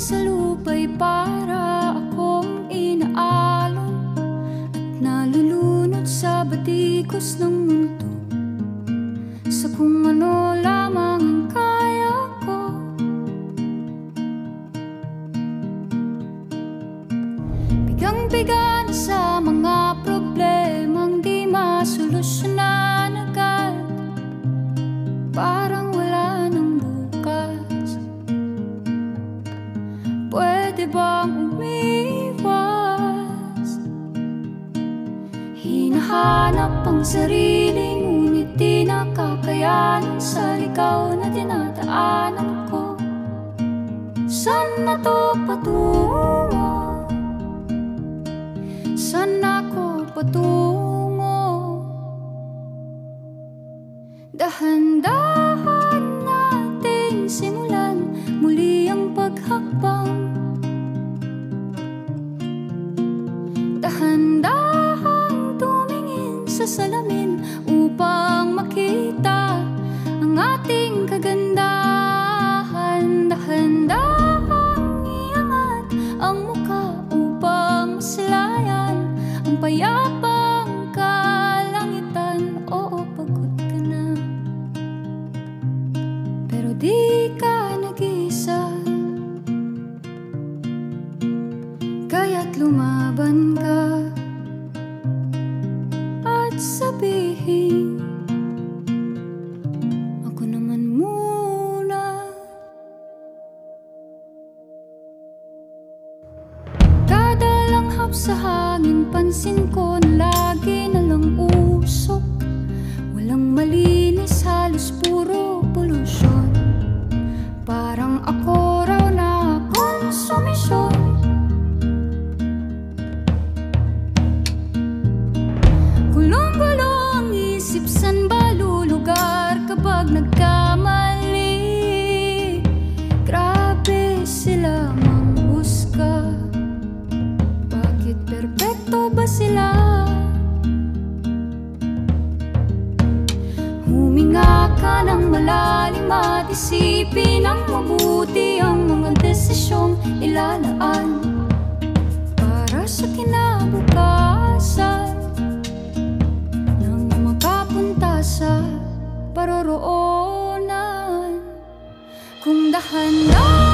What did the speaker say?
sa lupa'y para akong inaalon at nalulunod sa batikos ng mundo, sa kung ano lamang ang kaya ko. Bigang-biga na sa mga problemang di masolusyonan agad, parang wala nang bukas. Pwede bang umiwas? Hinahanap ang sarili, ngunit di nakakayanan sa ligaw na dinadaanan ko. Saan na to patungo? Saan ako patungo? Dahan-dahan nating simulan muli ang paghakbang. Dahan-dahang tumingin sa salamin upang makita ang ating kagandahan. Dahan-dahang iangat ang mukha upang masilayan ang payapang kalangitan. Oo, pagod ka na, pero di ka nag-isa, kaya't lumaban ka at sabihin, ako naman muna. Kada langhap sa hangin, pansin ko na lagi na lang usok. Walang malinis, halos puro polusyon. Parang ako raw na konsumisyon. Gulong-gulo ang isip, san ba lulugar kapag nagkamali? Grabe sila manghusga, bakit perpekto ba sila? Huminga ka ng malalim at isipin ng mabuti ang mga desisyong ilalaan para sa kinabukasan, nang makapunta sa paroroonan. Kung dahan-dahan